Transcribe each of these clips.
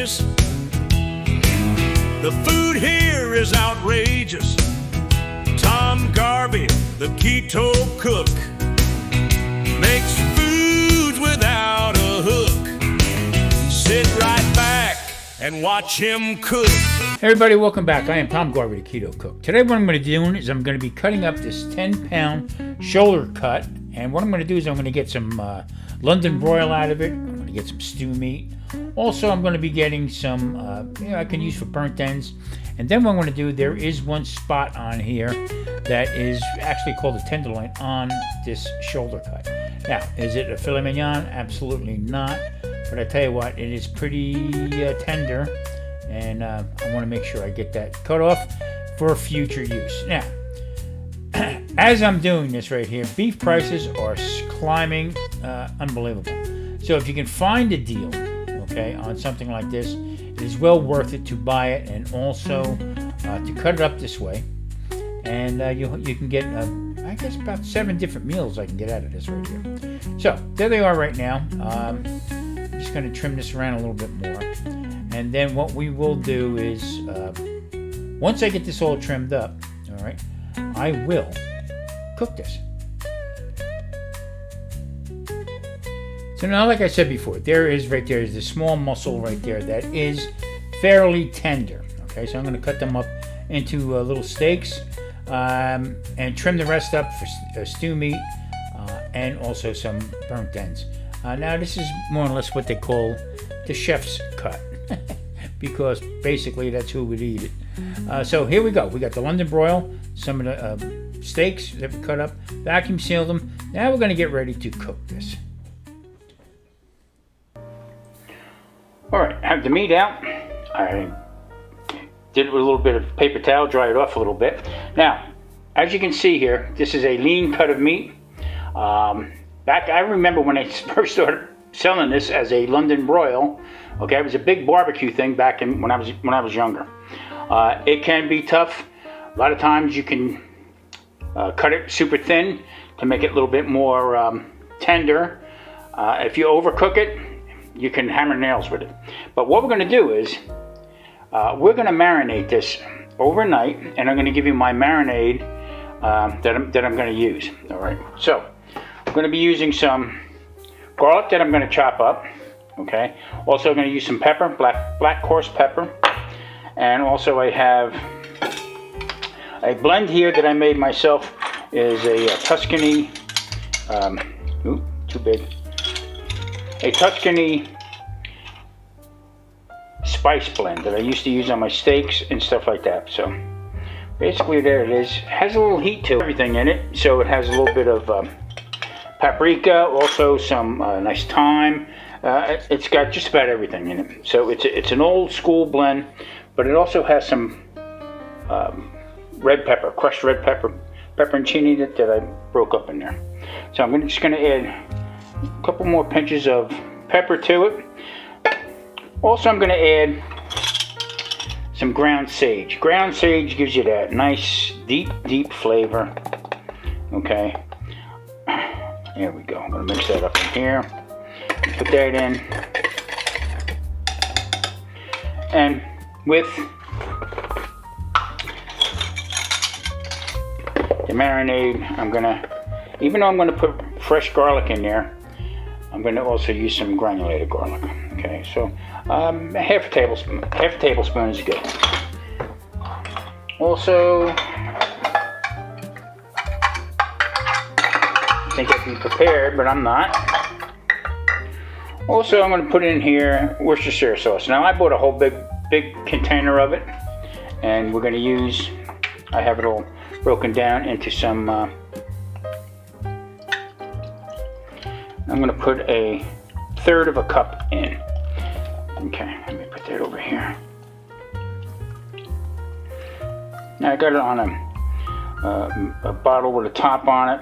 Vegas. The food here is outrageous. Tom Garvey, the Keto Cook, makes foods without a hook. Sit right back and watch him cook. Hey everybody, welcome back. I am Tom Garvey, the Keto Cook. Today what I'm going to be doing is I'm going to be cutting up this 10-pound shoulder cut. And what I'm going to do is I'm going to get some London Broil out of it. I'm going to get some stew meat. Also, I'm going to be getting some, I can use for burnt ends. And then what I'm going to do, there is one spot on here that is actually called a tenderloin on this shoulder cut. Now, is it a filet mignon? Absolutely not. But I tell you what, it is pretty tender. And I want to make sure I get that cut off for future use. Now, as I'm doing this right here, beef prices are climbing unbelievable. So if you can find a deal, okay, on something like this, it is well worth it to buy it and also to cut it up this way. And you can get, I guess, about 7 different meals I can get out of this right here. So there they are right now. I'm just going to trim this around a little bit more. And then what we will do is, once I get this all trimmed up, all right, I will cook this. So now, like I said before, there is the small muscle right there that is fairly tender. Okay, so I'm going to cut them up into little steaks and trim the rest up for stew meat and also some burnt ends. Now this is more or less what they call the chef's cut because basically that's who would eat it. So here we go. We got the London Broil, some of the steaks that we cut up, vacuum sealed them. Now we're going to get ready to cook this. All right, I have the meat out. I did it with a little bit of paper towel, dry it off a little bit. Now, as you can see here, this is a lean cut of meat. I remember when I first started selling this as a London Broil. Okay, it was a big barbecue thing back in when I was younger. It can be tough. A lot of times you can cut it super thin to make it a little bit more tender. If you overcook it, you can hammer nails with it. But what we're going to do is we're going to marinate this overnight, and I'm going to give you my marinade that I'm going to use. All right. So I'm going to be using some garlic that I'm going to chop up. Okay. Also, I'm going to use some pepper, black coarse pepper, and also I have a blend here that I made myself. Is a Tuscany. Too big. A Tuscany spice blend that I used to use on my steaks and stuff like that. So basically there it is. It has a little heat to everything in it. So it has a little bit of paprika, also some nice thyme. It's got just about everything in it. So it's an old school blend, but it also has some red pepper, crushed red pepper, pepperoncini that I broke up in there. So I'm just going to add a couple more pinches of pepper to it. Also, I'm going to add some ground sage. Ground sage gives you that nice, deep flavor. Okay. There we go. I'm going to mix that up in here. Put that in. And with the marinade, even though I'm going to put fresh garlic in there, I'm going to also use some granulated garlic. Okay, so half a tablespoon is good. Also, I think I'd be prepared, but I'm not. Also, I'm going to put in here Worcestershire sauce. Now, I bought a whole big container of it, and we're going to use. I have it all broken down into some. I'm going to put a 1/3 of a cup in. Okay, let me put that over here. Now I got it on a bottle with a top on it.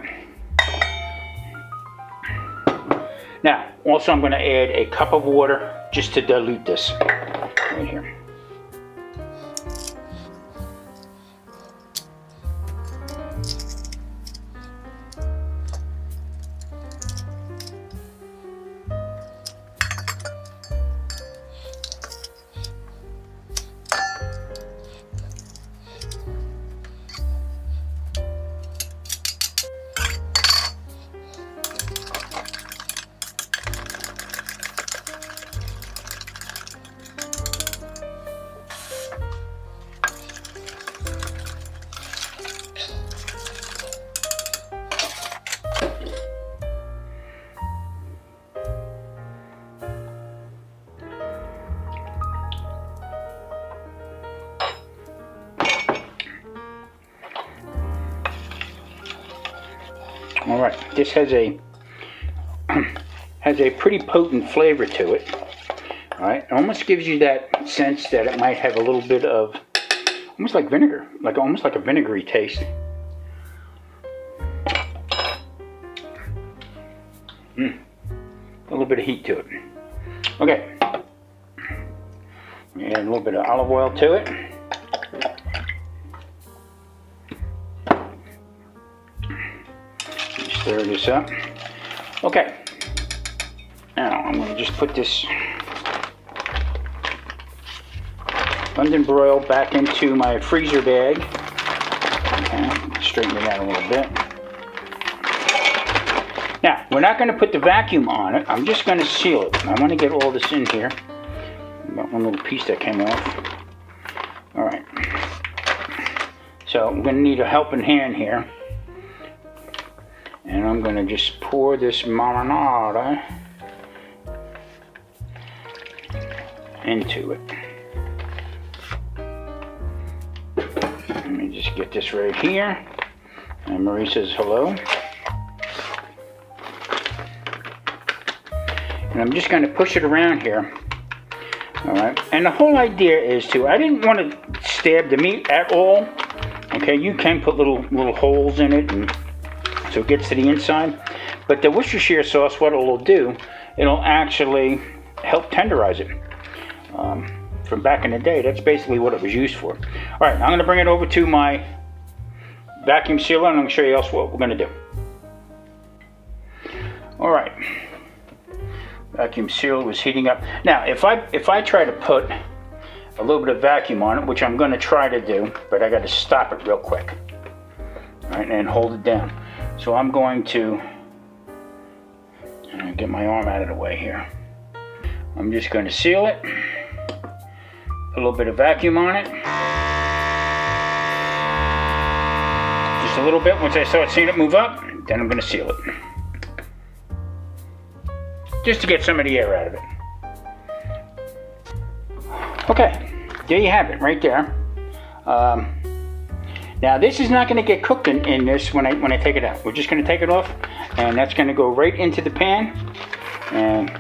Now, also I'm going to add a cup of water just to dilute this right here. All right, this has a has a pretty potent flavor to it. All right, it almost gives you that sense that it might have a little bit of almost like vinegar, almost like a vinegary taste. A little bit of heat to it. Okay, add a little bit of olive oil to it. Stir this up. Okay, now I'm going to just put this London Broil back into my freezer bag. Okay, straighten it out a little bit. Now, we're not going to put the vacuum on it. I'm just going to seal it. I want to get all this in here. Got one little piece that came off. All right. So I'm going to need a helping hand here. And I'm going to just pour this marinara into it. Let me just get this right here. And Marie says hello. And I'm just going to push it around here. All right. And the whole idea is I didn't want to stab the meat at all. Okay, you can put little holes in it, and so it gets to the inside. But the Worcestershire sauce, what it'll do, it'll actually help tenderize it. From back in the day, that's basically what it was used for. All right, I'm going to bring it over to my vacuum sealer, and I'm going to show you else what we're going to do. All right. Vacuum seal was heating up. Now, if I try to put a little bit of vacuum on it, which I'm going to try to do, but I got to stop it real quick. All right, and hold it down. So I'm going to get my arm out of the way here. I'm just going to seal it. A little bit of vacuum on it. Just a little bit. Once I start seeing it move up, then I'm going to seal it. Just to get some of the air out of it. Okay, there you have it, right there. Now this is not going to get cooked in this when I take it out. We're just going to take it off, and that's going to go right into the pan, and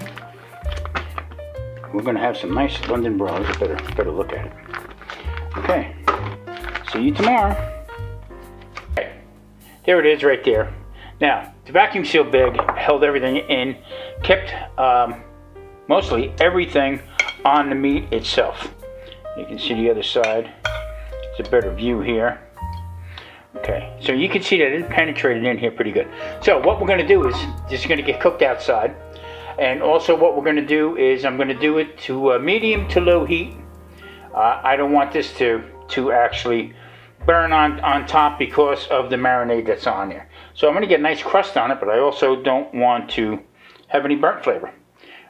we're going to have some nice London broil. Better look at it. Okay, see you tomorrow. Okay. There it is, right there. Now, the vacuum seal bag held everything in, kept mostly everything on the meat itself. You can see the other side. It's a better view here. Okay, so you can see that it penetrated in here pretty good. So what we're going to do is, this is going to get cooked outside. And also what we're going to do is, I'm going to do it to medium to low heat. I don't want this to actually burn on top because of the marinade that's on there. So I'm going to get a nice crust on it, but I also don't want to have any burnt flavor.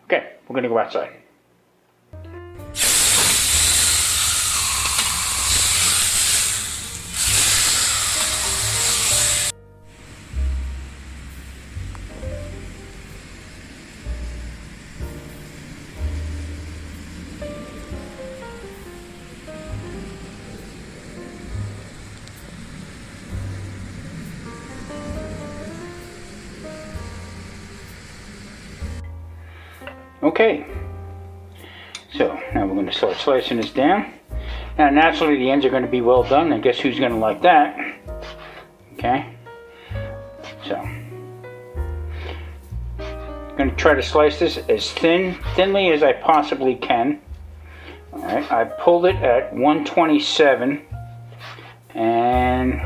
Okay, we're going to go outside. Okay, so now we're going to start slicing this down. Now naturally the ends are going to be well done, and guess who's going to like that? Okay, so I'm going to try to slice this as thinly as I possibly can. Alright, I pulled it at 127, and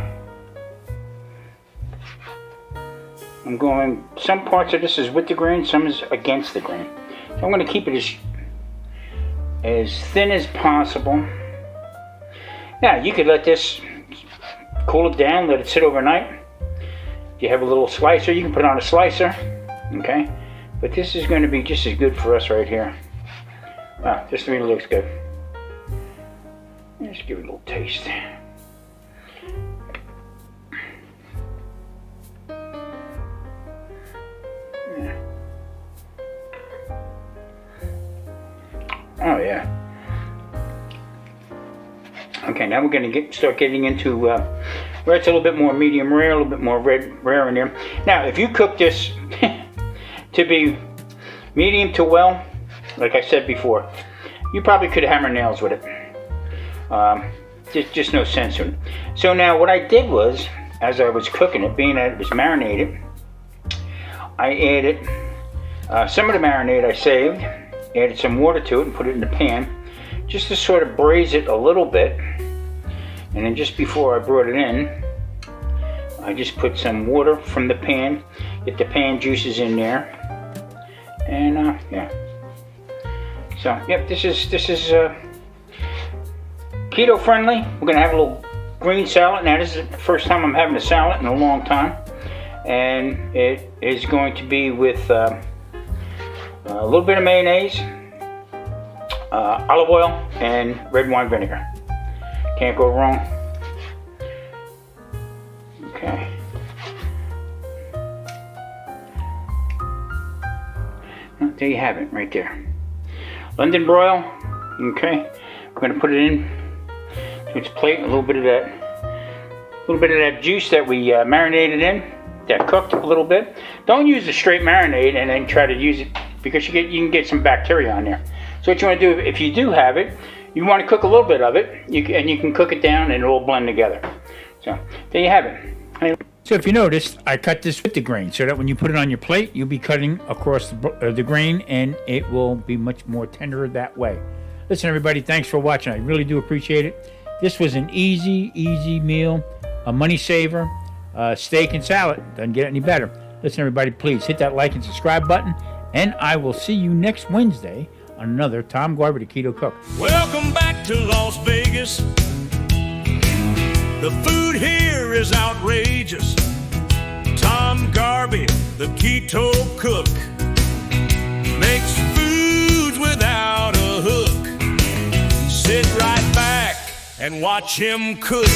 I'm going, some parts of this is with the grain, some is against the grain. So I'm going to keep it as thin as possible. Now you could let this cool it down, let it sit overnight. If you have a little slicer, you can put it on a slicer. Okay, but this is going to be just as good for us right here. Wow, this really looks good. Let's give it a little taste. Oh yeah. Okay, now we're going to start getting into where it's a little bit more medium rare, a little bit more rare in there. Now, if you cook this to be medium to well, like I said before, you probably could hammer nails with it. Just no sense in it. So now what I did was, as I was cooking it, being that it was marinated, I added some of the marinade I saved, added some water to it and put it in the pan, just to sort of braise it a little bit. And then just before I brought it in, I just put some water from the pan, get the pan juices in there, and yeah. So yep, this is keto friendly. We're gonna have a little green salad. Now this is the first time I'm having a salad in a long time, and it is going to be with a little bit of mayonnaise, olive oil, and red wine vinegar. Can't go wrong. Okay. Well, there you have it, right there. London Broil. Okay. We're gonna put it in to its plate. A little bit of that juice that we marinated in, that cooked a little bit. Don't use the straight marinade and then try to use it, because you can get some bacteria on there. So what you want to do, if you do have it, you want to cook a little bit of it, and you can cook it down and it'll all blend together. So there you have it. So if you noticed, I cut this with the grain, so that when you put it on your plate, you'll be cutting across the grain, and it will be much more tender that way. Listen, everybody, thanks for watching. I really do appreciate it. This was an easy meal, a money saver, steak and salad. Doesn't get any better. Listen, everybody, please hit that like and subscribe button, and I will see you next Wednesday on another Tom Garvey, the Keto Cook. Welcome back to Las Vegas. The food here is outrageous. Tom Garvey, the Keto Cook, makes foods without a hook. Sit right back and watch him cook.